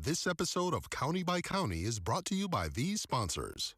This episode of County by County is brought to you by these sponsors.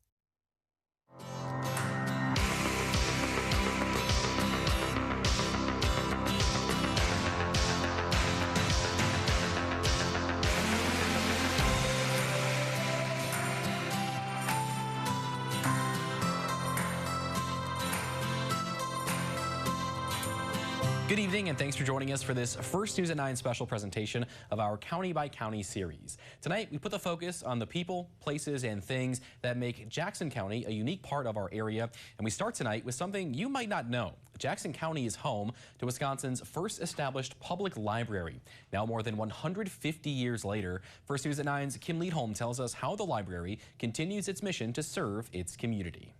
Good evening and thanks for joining us for this First News at 9 special presentation of our County by County series. Tonight we put the focus on the people, places, and things that make Jackson County a unique part of our area. And we start tonight with something you might not know. Jackson County is home to Wisconsin's first established public library. Now more than 150 years later, First News at 9's Kim Leedholm tells us how the library continues its mission to serve its community.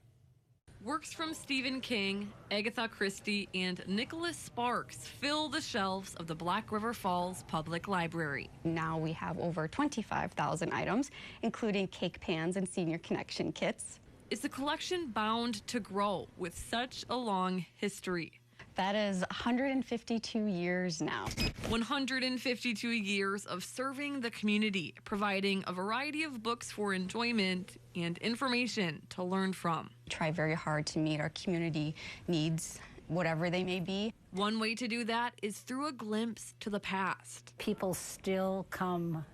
Works from Stephen King, Agatha Christie, and Nicholas Sparks fill the shelves of the Black River Falls Public Library. Now we have over 25,000 items, including cake pans and senior connection kits. Is the collection bound to grow with such a long history? That is 152 years now. 152 years of serving the community, providing a variety of books for enjoyment and information to learn from. We try very hard to meet our community needs, whatever they may be. One way to do that is through a glimpse to the past. People still come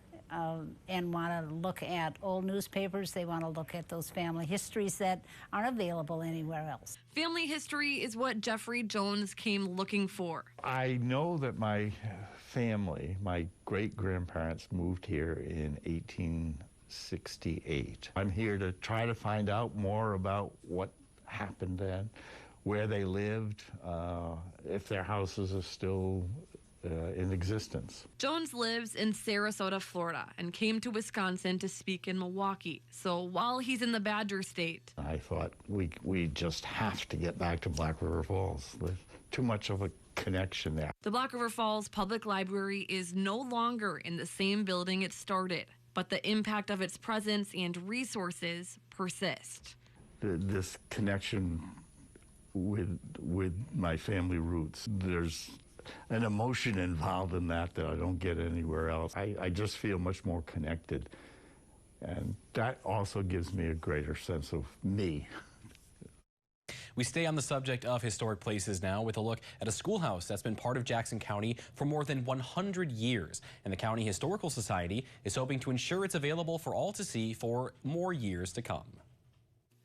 and want to look at old newspapers. They want to look at those family histories that aren't available anywhere else. Family history is what Jeffrey Jones came looking for. I know that my family, my great-grandparents moved here in 1868. I'm here to try to find out more about what happened then, where they lived, if their houses are still in existence. Jones lives in Sarasota, Florida, and came to Wisconsin to speak in Milwaukee. So while he's in the Badger State, I thought we just have to get back to Black River Falls. There's too much of a connection there. The Black River Falls Public Library is no longer in the same building it started, but the impact of its presence and resources persist. This connection with my family roots, there's an emotion involved in that I don't get anywhere else. I just feel much more connected, and that also gives me a greater sense of me. We stay on the subject of historic places now with a look at a schoolhouse that's been part of Jackson County for more than 100 years. And the County Historical Society is hoping to ensure it's available for all to see for more years to come.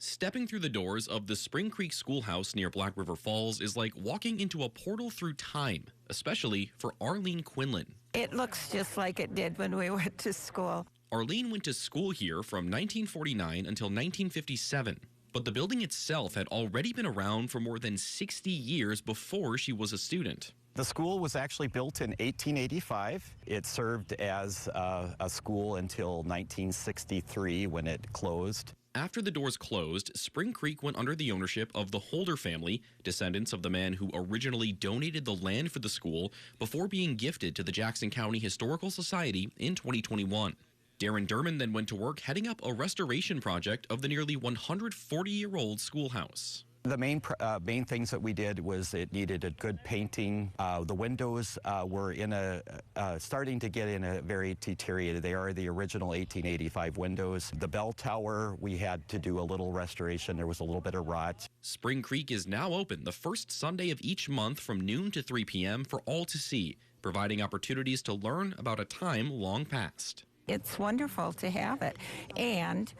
Stepping through the doors of the Spring Creek Schoolhouse near Black River Falls is like walking into a portal through time, especially for Arlene Quinlan. It looks just like it did when we went to school. Arlene went to school here from 1949 until 1957, but the building itself had already been around for more than 60 years before she was a student. The school was actually built in 1885. It served as a school until 1963 when it closed. After the doors closed, Spring Creek went under the ownership of the Holder family, descendants of the man who originally donated the land for the school before being gifted to the Jackson County Historical Society in 2021. Darren Derman then went to work heading up a restoration project of the nearly 140-year-old schoolhouse. The main things that we did was it needed a good painting. The windows were starting to get in a very deteriorated. They are the original 1885 windows. The bell tower, we had to do a little restoration. There was a little bit of rot. Spring Creek is now open the first Sunday of each month from noon to 3 p.m. for all to see, providing opportunities to learn about a time long past. It's wonderful to have it, and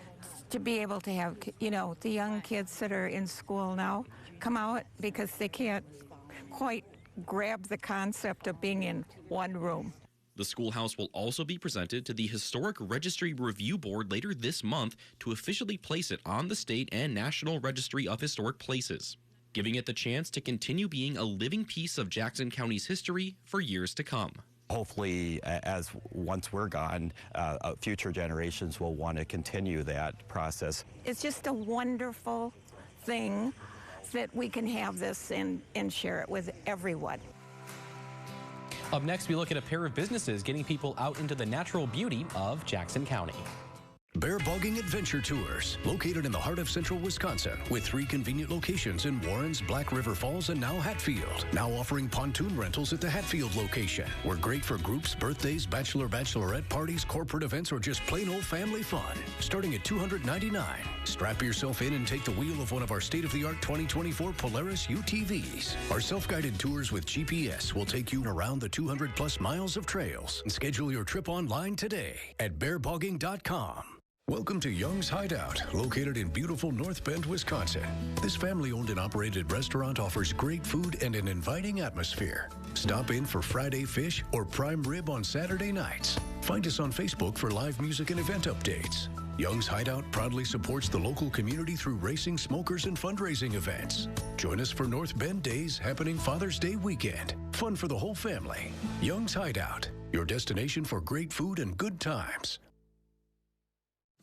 to be able to have, the young kids that are in school now come out because they can't quite grab the concept of being in one room. The schoolhouse will also be presented to the Historic Registry Review Board later this month to officially place it on the state and national registry of historic places, giving it the chance to continue being a living piece of Jackson County's history for years to come. Hopefully, once we're gone, future generations will want to continue that process. It's just a wonderful thing that we can have this and share it with everyone. Up next, we look at a pair of businesses getting people out into the natural beauty of Jackson County. Bear Bogging Adventure Tours, located in the heart of central Wisconsin, with 3 convenient locations in Warrens, Black River Falls, and now Hatfield. Now offering pontoon rentals at the Hatfield location. We're great for groups, birthdays, bachelorette parties, corporate events, or just plain old family fun. Starting at $299. Strap yourself in and take the wheel of one of our state-of-the-art 2024 Polaris UTVs. Our self-guided tours with GPS will take you around the 200-plus miles of trails. And schedule your trip online today at bearbogging.com. Welcome to Young's Hideout, located in beautiful North Bend, Wisconsin. This family-owned and operated restaurant offers great food and an inviting atmosphere. Stop in for Friday fish or prime rib on Saturday nights. Find us on Facebook for live music and event updates. Young's Hideout proudly supports the local community through racing, smokers, and fundraising events. Join us for North Bend Days happening Father's Day weekend. Fun for the whole family. Young's Hideout, your destination for great food and good times.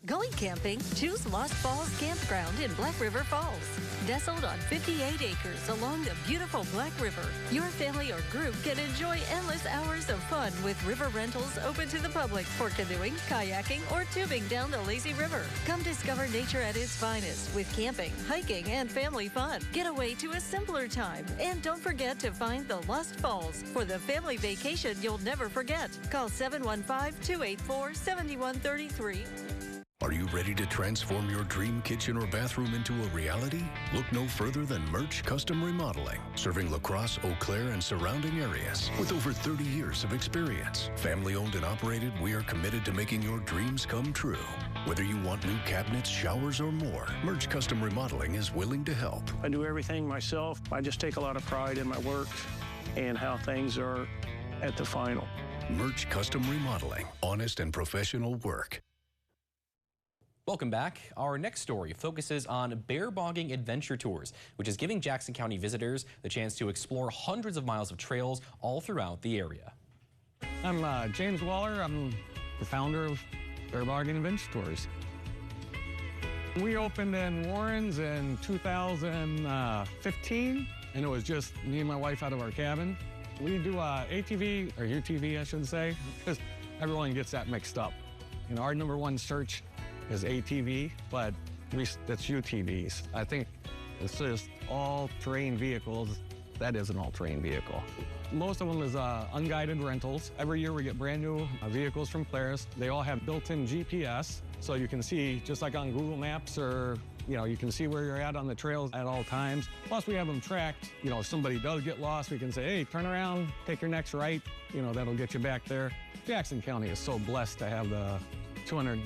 Going camping? Choose Lost Falls Campground in Black River Falls. Nestled on 58 acres along the beautiful Black River, your family or group can enjoy endless hours of fun with river rentals open to the public for canoeing, kayaking, or tubing down the lazy river. Come discover nature at its finest with camping, hiking, and family fun. Get away to a simpler time. And don't forget to find the Lost Falls for the family vacation you'll never forget. Call 715-284-7133. Are you ready to transform your dream kitchen or bathroom into a reality? Look no further than Merch Custom Remodeling, serving La Crosse, Eau Claire, and surrounding areas. With over 30 years of experience, family owned and operated, we are committed to making your dreams come true. Whether you want new cabinets, showers, or more, Merch Custom Remodeling is willing to help. I do everything myself. I just take a lot of pride in my work and how things are at the final. Merch Custom Remodeling, honest and professional work. Welcome back. Our next story focuses on Bear Bogging Adventure Tours, which is giving Jackson County visitors the chance to explore hundreds of miles of trails all throughout the area. I'm James Waller. I'm the founder of Bear Bogging Adventure Tours. We opened in Warrens in 2015, and it was just me and my wife out of our cabin. We do ATV, or UTV, I should say, because everyone gets that mixed up. You know, our #1 search is ATV, but that's UTVs. I think it's just all-terrain vehicles. That is an all-terrain vehicle. Most of them is unguided rentals. Every year we get brand new vehicles from Polaris. They all have built-in GPS, so you can see, just like on Google Maps, or you can see where you're at on the trails at all times. Plus we have them tracked. If somebody does get lost, we can say, hey, turn around, take your next right. That'll get you back there. Jackson County is so blessed to have the 200+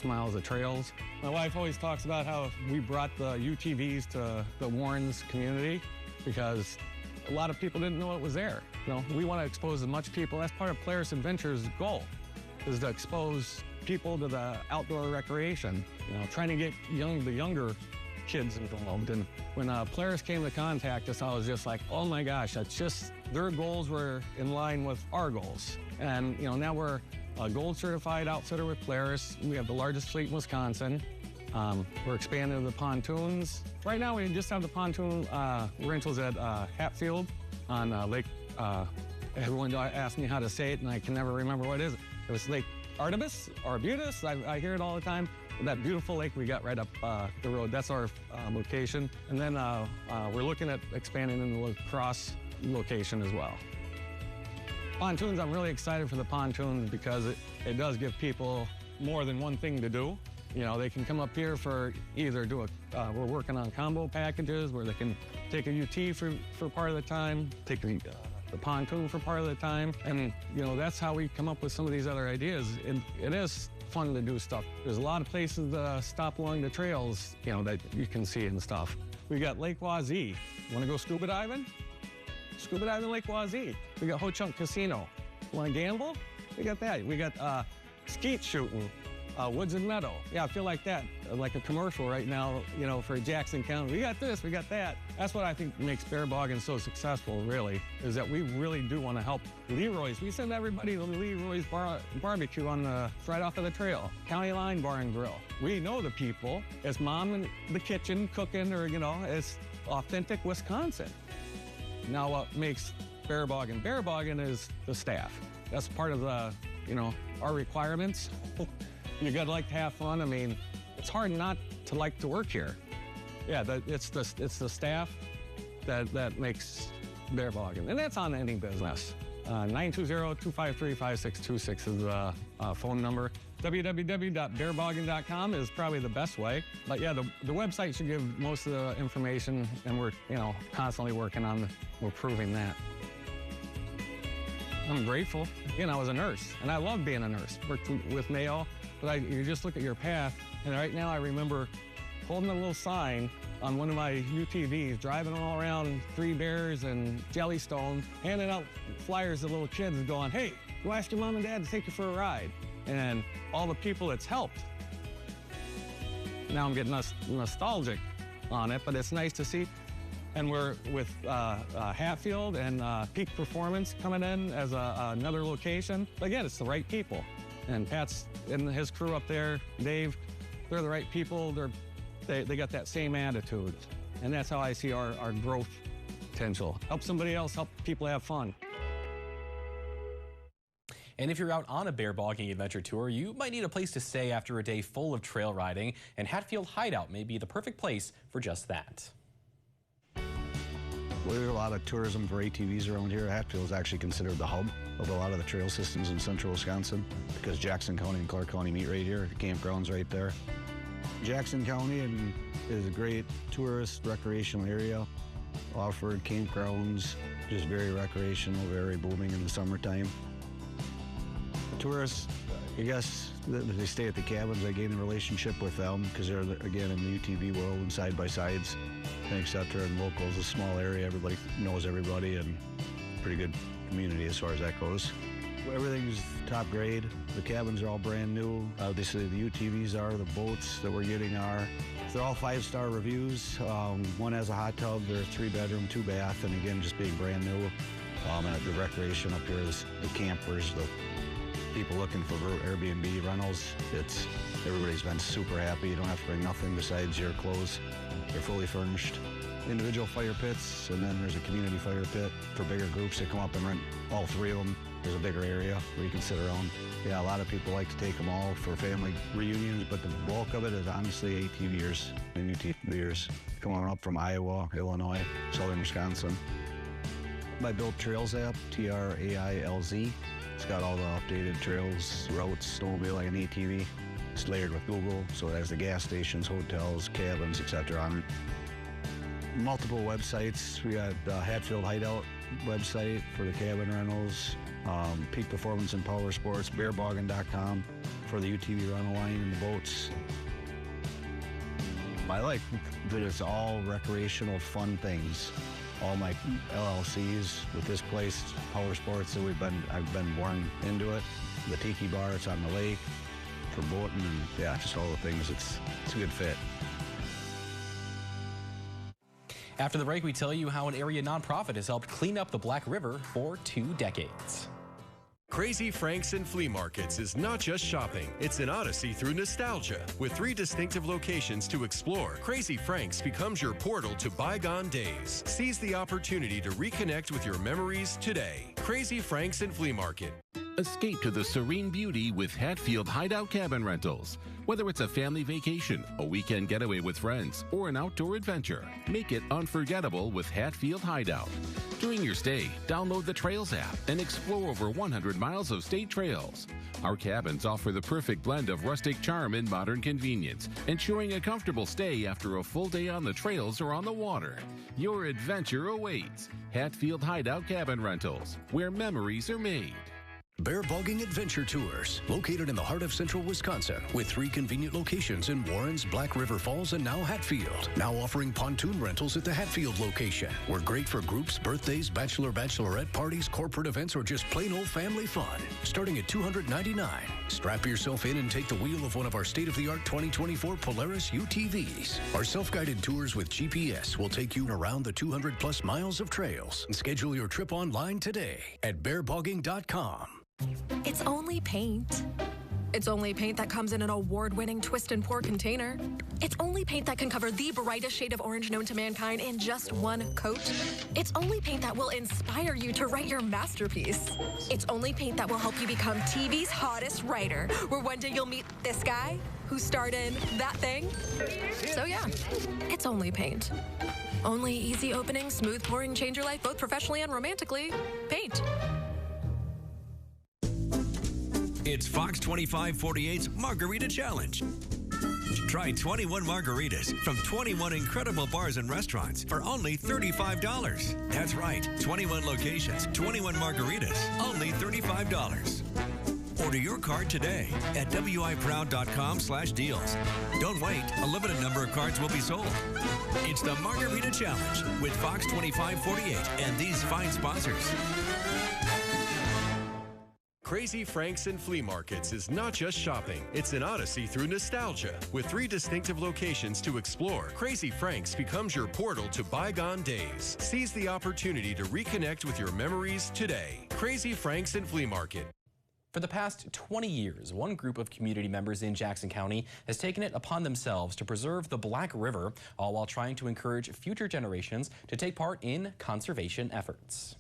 miles of trails. My wife always talks about how we brought the UTVs to the Warrens community because a lot of people didn't know it was there. We want to expose as much people. That's part of Polaris Adventure's goal, is to expose people to the outdoor recreation. Trying to get the younger kids involved. And when Polaris came to contact us, I was just like, oh my gosh, that's just, their goals were in line with our goals. And now we're a gold certified outfitter with Polaris. We have the largest fleet in Wisconsin. We're expanding to the pontoons. Right now we just have the pontoon rentals at Hatfield on Lake, everyone asked me how to say it and I can never remember what it is. It was Lake Artemis or Arbutus, I hear it all the time. That beautiful lake we got right up the road, that's our location. And then we're looking at expanding in the La Crosse location as well. Pontoons, I'm really excited for the pontoons because it does give people more than one thing to do. They can come up here for either we're working on combo packages where they can take a UT for part of the time, take the pontoon for part of the time. And, that's how we come up with some of these other ideas. It is fun to do stuff. There's a lot of places to stop along the trails, that you can see and stuff. We got Lake Wazee. Want to go scuba diving? Scuba diving Lake Wazee. We got Ho Chunk Casino. Want to gamble? We got that. We got skeet shooting, Woods and Meadow. Yeah, I feel like that, like a commercial right now, for Jackson County. We got this, we got that. That's what I think makes Bear Bogging so successful, really, is that we really do want to help Leroy's. We send everybody to Leroy's Barbecue right off of the trail. County Line Bar and Grill. We know the people. It's mom in the kitchen cooking, or, it's authentic Wisconsin. Now what makes Bear Bogging is the staff. That's part of the you know, our requirements. You gotta like to have fun. I mean, it's hard not to like to work here. Yeah, it's the staff that makes Bear Bogging, and that's on any business. 920-253-5626 is the phone number. www.bearbogging.com is probably the best way. But yeah, the website should give most of the information, and we're constantly working on improving that. I'm grateful. I was a nurse, and I love being a nurse. Worked with Mayo, but you just look at your path, and right now I remember holding a little sign on one of my UTVs, driving all around Three Bears and Jellystone, handing out flyers to little kids and going, hey, go ask your mom and dad to take you for a ride. And all the people it's helped. Now I'm getting nostalgic on it, but it's nice to see. And we're with Hatfield and Peak Performance coming in as another location. Again, it's the right people. And Pat's and his crew up there, Dave, they're the right people. They got that same attitude. And that's how I see our growth potential. Help somebody else, help people have fun. And if you're out on a bear bogging adventure tour, you might need a place to stay after a day full of trail riding, and Hatfield Hideout may be the perfect place for just that. There's a lot of tourism for ATVs around here. Hatfield is actually considered the hub of a lot of the trail systems in central Wisconsin because Jackson County and Clark County meet right here. The campground's right there. Jackson County is a great tourist recreational area. Offered campgrounds, just very recreational, very booming in the summertime. Tourists, I guess, they stay at the cabins. I gain a relationship with them because they're, again, in the UTV world and side-by-sides, et cetera. And locals, a small area, everybody knows everybody, and pretty good community as far as that goes. Everything's top grade. The cabins are all brand new. Obviously, the UTVs are, the boats that we're getting are. They're all 5-star reviews. One has a hot tub, they're 3-bedroom, 2-bath, and again, just being brand new. And the recreation up here is the campers, the people looking for Airbnb rentals. Everybody's been super happy. You don't have to bring nothing besides your clothes. They're fully furnished. Individual fire pits, and then there's a community fire pit for bigger groups that come up and rent all 3 of them. There's a bigger area where you can sit around. Yeah, a lot of people like to take them all for family reunions, but the bulk of it is honestly ATVers and UTVers coming up from Iowa, Illinois, southern Wisconsin. My Built Trails app, TRAILZ. It's got all the updated trails, routes, snowmobile, and ATV. It's layered with Google, so it has the gas stations, hotels, cabins, etc. on it. Multiple websites. We got the Hatfield Hideout website for the cabin rentals, Peak Performance and Power Sports, bearbogging.com for the UTV rental line and the boats. I like that it's all recreational, fun things. All my LLCs with this place, Power Sports, that I've been born into it. The Tiki Bar, it's on the lake for boating, and yeah, just all the things. It's a good fit. After the break, we tell you how an area nonprofit has helped clean up the Black River for 2 decades. Crazy Franks and Flea Markets is not just shopping, it's an odyssey through nostalgia. With 3 distinctive locations to explore, Crazy Franks becomes your portal to bygone days. Seize the opportunity to reconnect with your memories today. Crazy Franks and Flea Market. Escape to the serene beauty with Hatfield Hideout Cabin Rentals. Whether it's a family vacation, a weekend getaway with friends, or an outdoor adventure, make it unforgettable with Hatfield Hideout. During your stay, download the Trails app and explore over 100 miles of state trails. Our cabins offer the perfect blend of rustic charm and modern convenience, ensuring a comfortable stay after a full day on the trails or on the water. Your adventure awaits. Hatfield Hideout Cabin Rentals, where memories are made. Bear Bogging Adventure Tours, located in the heart of central Wisconsin, with 3 convenient locations in Warrens, Black River Falls, and now Hatfield. Now offering pontoon rentals at the Hatfield location. We're great for groups, birthdays, bachelorette parties, corporate events, or just plain old family fun. Starting at $299. Strap yourself in and take the wheel of one of our state-of-the-art 2024 Polaris UTVs. Our self-guided tours with GPS will take you around the 200-plus miles of trails. Schedule your trip online today at bearbogging.com. It's only paint. It's only paint that comes in an award-winning twist and pour container. It's only paint that can cover the brightest shade of orange known to mankind in just one coat. It's only paint that will inspire you to write your masterpiece. It's only paint that will help you become TV's hottest writer, where one day you'll meet this guy who starred in that thing. So yeah, it's only paint. Only easy opening, smooth pouring, change your life both professionally and romantically. Paint. It's Fox 2548's Margarita Challenge. Try 21 margaritas from 21 incredible bars and restaurants for only $35. That's right, 21 locations, 21 margaritas, only $35. Order your card today at wiproud.com/deals. Don't wait, a limited number of cards will be sold. It's the Margarita Challenge with Fox 2548 and these fine sponsors. Crazy Franks and Flea Markets is not just shopping, it's an odyssey through nostalgia. With 3 distinctive locations to explore, Crazy Franks becomes your portal to bygone days. Seize the opportunity to reconnect with your memories today. Crazy Franks and Flea Market. For the past 20 years, one group of community members in Jackson County has taken it upon themselves to preserve the Black River, all while trying to encourage future generations to take part in conservation efforts.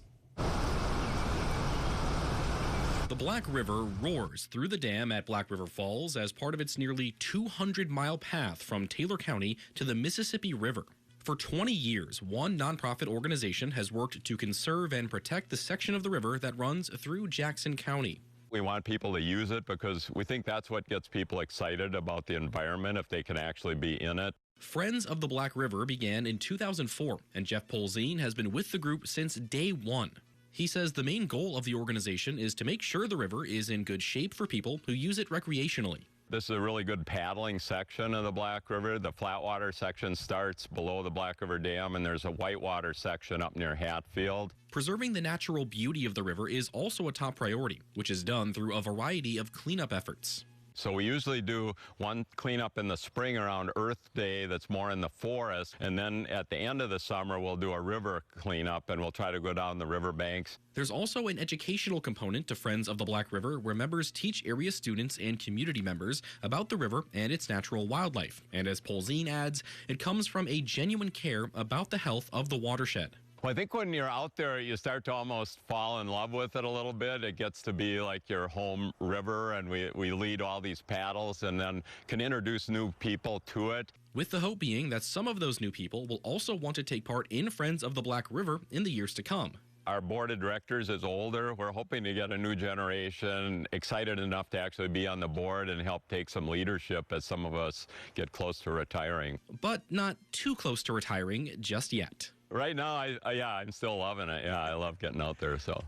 The Black River roars through the dam at Black River Falls as part of its nearly 200-mile path from Taylor County to the Mississippi River. For 20 years, one nonprofit organization has worked to conserve and protect the section of the river that runs through Jackson County. We want people to use it because we think that's what gets people excited about the environment, if they can actually be in it. Friends of the Black River began in 2004, and Jeff Polzine has been with the group since day one. He says the main goal of the organization is to make sure the river is in good shape for people who use it recreationally. This is a really good paddling section of the Black River. The flatwater section starts below the Black River Dam, and there's a whitewater section up near Hatfield. Preserving the natural beauty of the river is also a top priority, which is done through a variety of cleanup efforts. So we usually do one cleanup in the spring around Earth Day that's more in the forest, and then at the end of the summer we'll do a river cleanup and we'll try to go down the river banks. There's also an educational component to Friends of the Black River where members teach area students and community members about the river and its natural wildlife. And as Polzine adds, it comes from a genuine care about the health of the watershed. Well, I think when you're out there, you start to almost fall in love with it a little bit. It gets to be like your home river, and we lead all these paddles and then can introduce new people to it. With the hope being that some of those new people will also want to take part in Friends of the Black River in the years to come. Our board of directors is older. We're hoping to get a new generation excited enough to actually be on the board and help take some leadership as some of us get close to retiring. But not too close to retiring just yet. Right now, I'm still loving it. Yeah, I love getting out there, so.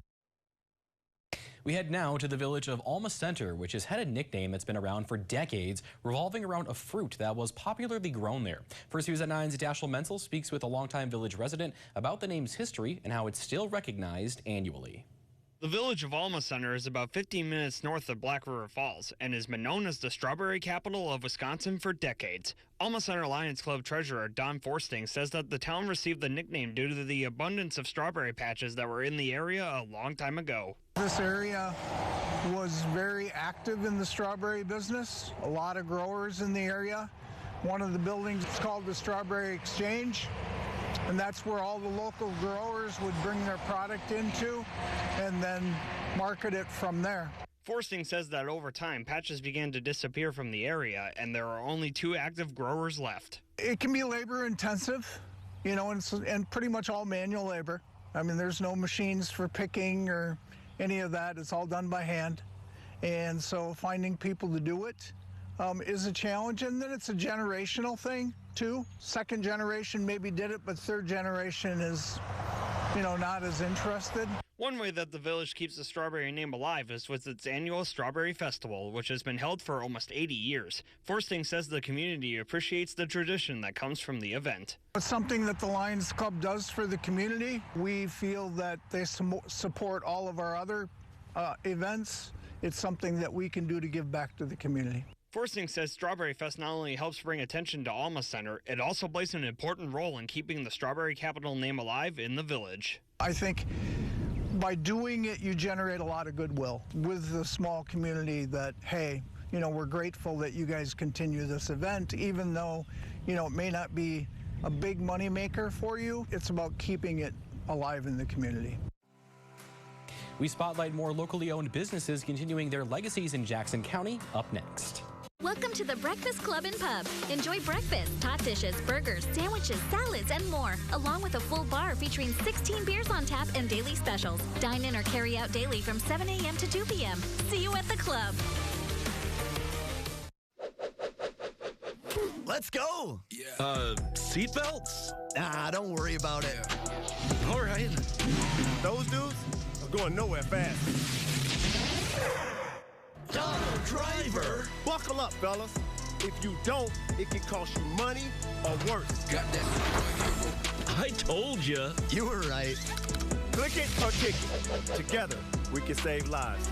We head now to the village of Alma Center, which has had a nickname that's been around for decades, revolving around a fruit that was popularly grown there. First News at 9's Dashiell Menzel speaks with a longtime village resident about the name's history and how it's still recognized annually. The village of Alma Center is about 15 minutes north of Black River Falls and has been known as the strawberry capital of Wisconsin for decades. Alma Center Lions Club treasurer Don Forsting says that the town received the nickname due to the abundance of strawberry patches that were in the area a long time ago. This area was very active in the strawberry business. A lot of growers in the area. One of the buildings is called the Strawberry Exchange, and that's where all the local growers would bring their product into and then market it from there. Forsting says that over time, patches began to disappear from the area, and there are only 2 active growers left. It can be labor intensive, you know, and pretty much all manual labor. I mean, there's no machines for picking or any of that. It's all done by hand. And so finding people to do it is a challenge, and then it's a generational thing too. Second generation maybe did it, but third generation is, you know, not as interested. One way that the village keeps the strawberry name alive is with its annual Strawberry Festival, which has been held for almost 80 years. Forsting says the community appreciates the tradition that comes from the event. It's something that the Lions Club does for the community. We feel that they support all of our other events. It's something that we can do to give back to the community. Forsting says Strawberry Fest not only helps bring attention to Alma Center, it also plays an important role in keeping the strawberry capital name alive in the village. I think by doing it, you generate a lot of goodwill with the small community that, hey, we're grateful that you guys continue this event, even though, it may not be a big money maker for you. It's about keeping it alive in the community. We spotlight more locally owned businesses continuing their legacies in Jackson County up next. Welcome to the Breakfast Club and Pub. Enjoy breakfast, hot dishes, burgers, sandwiches, salads, and more, along with a full bar featuring 16 beers on tap and daily specials. Dine in or carry out daily from 7 a.m. to 2 p.m. See you at the club. Let's go. Seatbelts? Nah, don't worry about it. All right. Those dudes are going nowhere fast. Donald Driver. Buckle up, fellas. If you don't, it can cost you money or worse. Got that? I told you. You were right. Click it or kick it. Together, we can save lives.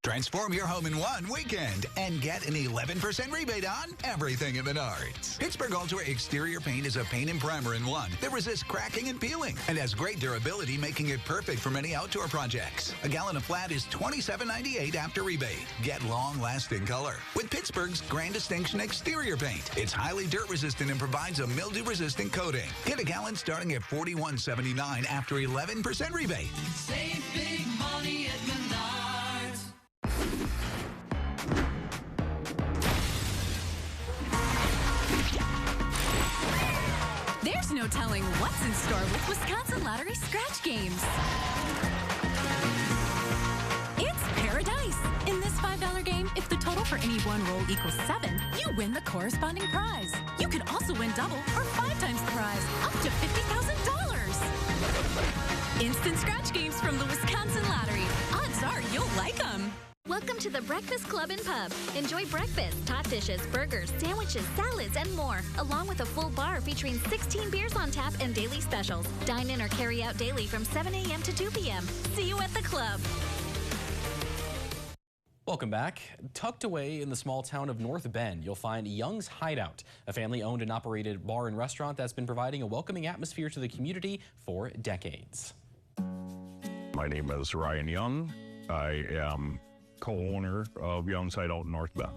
Transform your home in one weekend and get an 11% rebate on everything at Menards. Pittsburgh Ultra Exterior Paint is a paint and primer in one that resists cracking and peeling and has great durability, making it perfect for many outdoor projects. A gallon of flat is $27.98 after rebate. Get long-lasting color with Pittsburgh's Grand Distinction Exterior Paint. It's highly dirt-resistant and provides a mildew-resistant coating. Get a gallon starting at $41.79 after 11% rebate. Save big money at Menards. There's no telling what's in store with Wisconsin Lottery scratch games. It's paradise. In this $5 game, if the total for any one roll equals 7, you win the corresponding prize. You can also win double or 5 times the prize, up to $50,000. Instant scratch games from the Wisconsin Lottery. Odds are you'll like them. Welcome to the Breakfast Club and Pub. Enjoy breakfast, hot dishes, burgers, sandwiches, salads, and more, along with a full bar featuring 16 beers on tap and daily specials. Dine in or carry out daily from 7 a.m. to 2 p.m. See you at the club. Welcome back. Tucked away in the small town of North Bend, you'll find Young's Hideout, a family-owned and operated bar and restaurant that's been providing a welcoming atmosphere to the community for decades. My name is Ryan Young. I am co-owner of Young's Hideout in North Bend.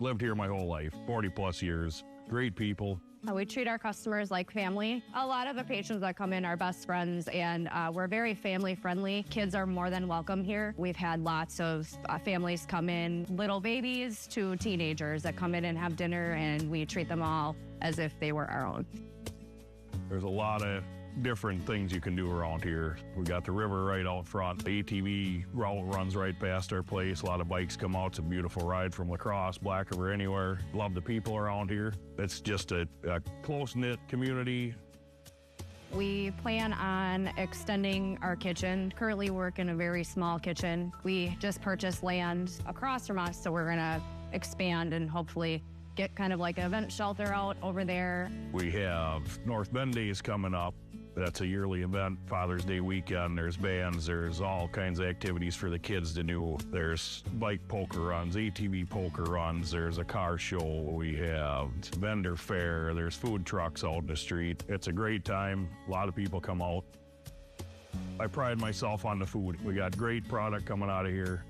Lived here my whole life, 40+ years. Great people. We treat our customers like family. A lot of the patrons that come in are best friends, and we're very family friendly. Kids are more than welcome here. We've had lots of families come in, little babies to teenagers that come in and have dinner, and we treat them all as if they were our own. There's a lot of different things you can do around here. We got the river right out front. The ATV route runs right past our place. A lot of bikes come out. It's a beautiful ride from La Crosse, Black River, anywhere. Love the people around here. It's just a close-knit community. We plan on extending our kitchen. Currently work in a very small kitchen. We just purchased land across from us, so we're gonna expand and hopefully get kind of like an event shelter out over there. We have North Bend Days coming up. That's a yearly event, Father's Day weekend. There's bands, there's all kinds of activities for the kids to do. There's bike poker runs, ATV poker runs, there's a car show. We have vendor fair, there's food trucks out in the street. It's a great time. A lot of people come out. I pride myself on the food. We got great product coming out of here.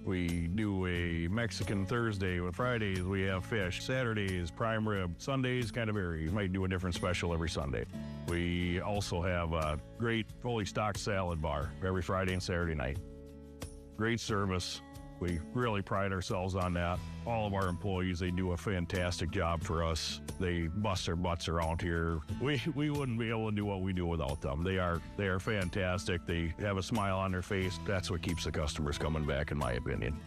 We do a Mexican Thursday. With Fridays, we have fish. Saturdays, prime rib. Sundays kind of vary. You might do a different special every Sunday. We also have a great fully stocked salad bar every Friday and Saturday night. Great service. We really pride ourselves on that. All of our employees, they do a fantastic job for us. They bust their butts around here. We wouldn't be able to do what we do without them. They are fantastic. They have a smile on their face. That's what keeps the customers coming back, in my opinion.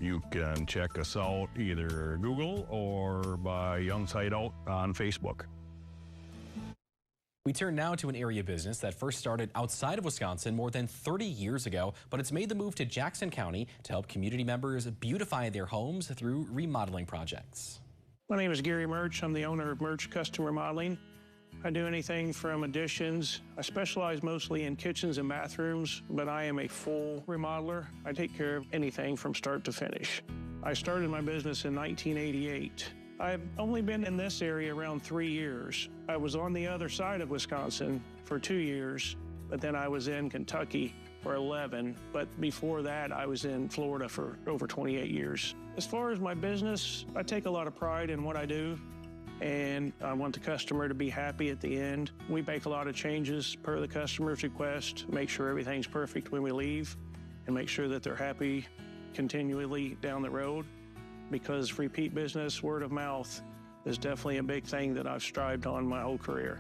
You can check us out either Google or by Young's Hideout on Facebook. We turn now to an area business that first started outside of Wisconsin more than 30 years ago, but it's made the move to Jackson County to help community members beautify their homes through remodeling projects. My name is Gary Murch. I'm the owner of Murch Custom Remodeling. I do anything from additions. I specialize mostly in kitchens and bathrooms, but I am a full remodeler. I take care of anything from start to finish. I started my business in 1988. I've only been in this area around 3 years. I was on the other side of Wisconsin for 2 years, but then I was in Kentucky or 11, but before that, I was in Florida for over 28 years. As far as my business, I take a lot of pride in what I do, and I want the customer to be happy at the end. We make a lot of changes per the customer's request, make sure everything's perfect when we leave, and make sure that they're happy continually down the road, because repeat business, word of mouth, is definitely a big thing that I've strived on my whole career.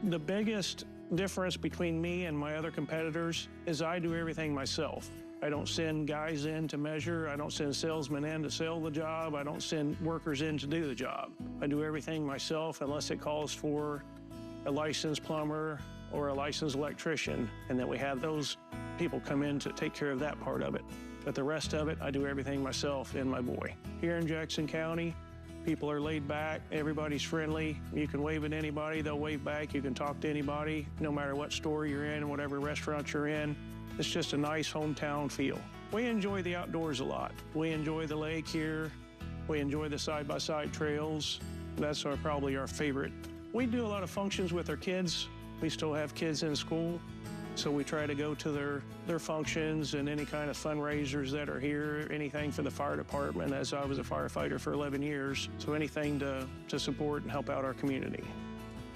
The biggest difference between me and my other competitors is I do everything myself. I don't send guys in to measure. I don't send salesmen in to sell the job. I don't send workers in to do the job. I do everything myself unless it calls for a licensed plumber or a licensed electrician, and then we have those people come in to take care of that part of it. But the rest of it, I do everything myself and my boy. Here in Jackson County, people are laid back, everybody's friendly. You can wave at anybody, they'll wave back. You can talk to anybody, no matter what store you're in, whatever restaurant you're in. It's just a nice hometown feel. We enjoy the outdoors a lot. We enjoy the lake here. We enjoy the side-by-side trails. That's probably our favorite. We do a lot of functions with our kids. We still have kids in school, so we try to go to their functions and any kind of fundraisers that are here, anything for the fire department, as I was a firefighter for 11 years, so anything to support and help out our community.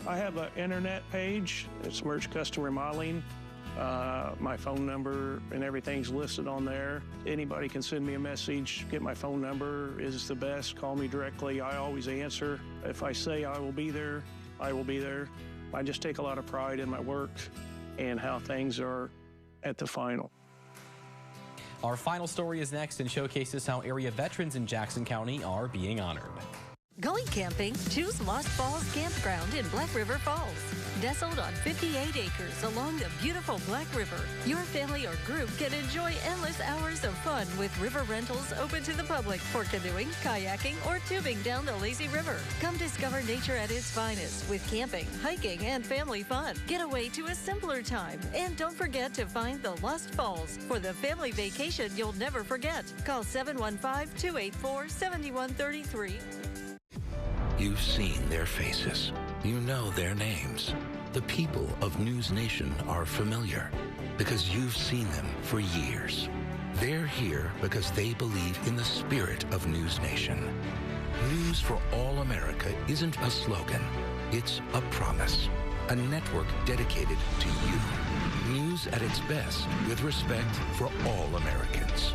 I have an internet page. It's Merch Custom Remodeling. My phone number and everything's listed on there. Anybody can send me a message. Get my phone number is the best. Call me directly. I always answer. If I say I will be there, I will be there. I just take a lot of pride in my work and how things are at the final. Our final story is next and showcases how area veterans in Jackson County are being honored. Going camping? Choose Lost Falls Campground in Black River Falls. Nestled on 58 acres along the beautiful Black River, your family or group can enjoy endless hours of fun with river rentals open to the public for canoeing, kayaking, or tubing down the lazy river. Come discover nature at its finest with camping, hiking, and family fun. Get away to a simpler time. And don't forget to find the Lost Falls for the family vacation you'll never forget. Call 715-284-7133. You've seen their faces. You know their names. The people of News Nation are familiar because you've seen them for years. They're here because they believe in the spirit of News Nation. News for All America isn't a slogan. It's a promise. A network dedicated to you. News at its best with respect for all Americans.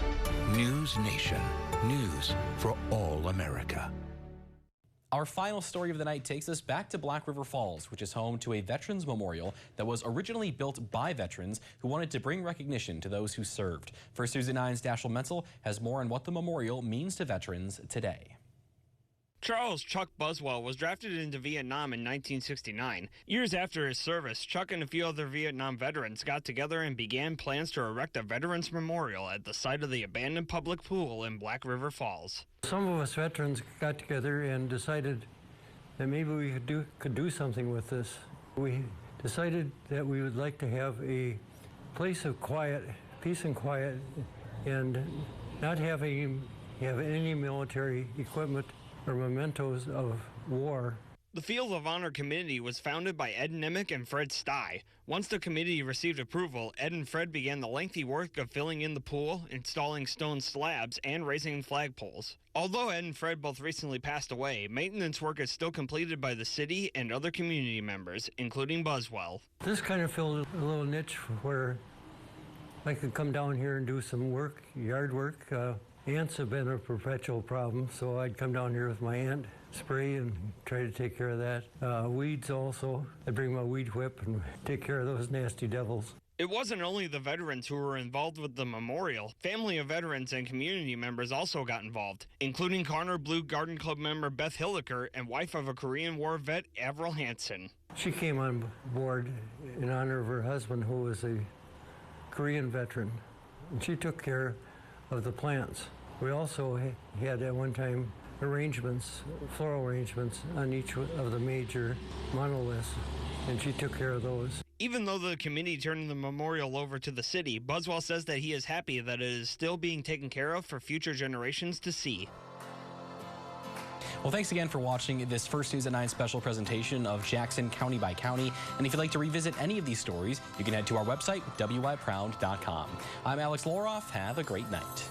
News Nation. News for all America. Our final story of the night takes us back to Black River Falls, which is home to a veterans memorial that was originally built by veterans who wanted to bring recognition to those who served. First News at 9's Dashiell Menzel has more on what the memorial means to veterans today. Charles Chuck Buswell was drafted into Vietnam in 1969. Years after his service, Chuck and a few other Vietnam veterans got together and began plans to erect a veterans memorial at the site of the abandoned public pool in Black River Falls. Some of us veterans got together and decided that maybe we could do something with this. We decided that we would like to have a place of quiet, peace and quiet, and not have any military equipment or mementos of war. The Field of Honor Committee was founded by Ed Nimick and Fred Stye. Once the committee received approval, Ed and Fred began the lengthy work of filling in the pool, installing stone slabs, and raising flagpoles. Although Ed and Fred both recently passed away, maintenance work is still completed by the city and other community members, including Buswell. This kind of filled a little niche where I could come down here and do some work, yard work. Ants have been a perpetual problem, so I'd come down here with my ant spray and try to take care of that. Weeds also. I'd bring my weed whip and take care of those nasty devils. It wasn't only the veterans who were involved with the memorial. Family of veterans and community members also got involved, including Conner Blue Garden Club member Beth Hilliker and wife of a Korean War vet, Avril Hansen. She came on board in honor of her husband, who was a Korean veteran, and she took care of the plants. We also had at one time arrangements, floral arrangements on each of the major monoliths, and she took care of those. Even though the committee turned the memorial over to the city, Buswell says that he is happy that it is still being taken care of for future generations to see. Well, thanks again for watching this First News at 9 special presentation of Jackson County by County. And if you'd like to revisit any of these stories, you can head to our website, wipround.com. I'm Alex Loroff. Have a great night.